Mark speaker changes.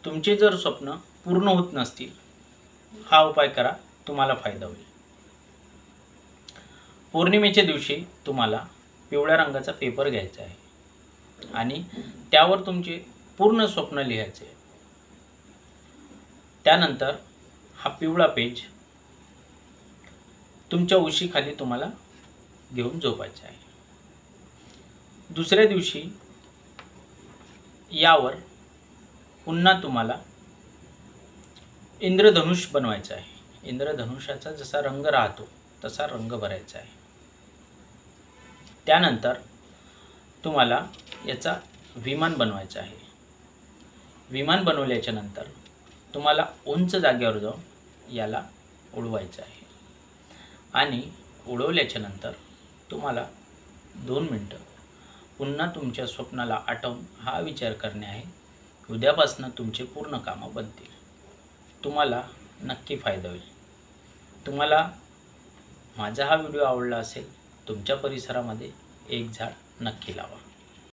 Speaker 1: तुमचे जर स्वप्न पूर्ण होत नसतील, हा उपाय करा, तुम्हाला फायदा होईल। पौर्णिमेच्या दिवशी तुम्हाला पिवळ्या रंगाचा पेपर घ्यायचा आहे आणि त्यावर तुमचे पूर्ण स्वप्न लिहायचे। त्यानंतर हा पिवळा पेज तुमच्या उशीखाली तुम्हाला घेऊन झोपायचा आहे। दुसऱ्या दिवशी यावर पुन्हा तुम्हाला इंद्रधनुष बनवायचं आहे। इंद्रधनुष्याचा जसा रंग राहतो तसा रंग भरायचा आहे। त्यानंतर तुम्हाला याचा विमान बनवायचा आहे। विमान बनवल्याच्या नंतर तुम्हाला उंच जागेवर जाऊन याला उडवायचं आहे आणि उडवल्याच्या नंतर तुम्हाला 2 मिनटं पुन्हा तुमच्या स्वप्नाला आठवून हा विचार करणे आहे, उद्यापासून तुमचे पूर्ण कामं बनतील। तुम्हाला नक्की फायदा होईल। तुम्हाला माझा हा व्हिडिओ आवडला असेल, तुमच्या परिसरामध्ये एक झाड नक्की लावा।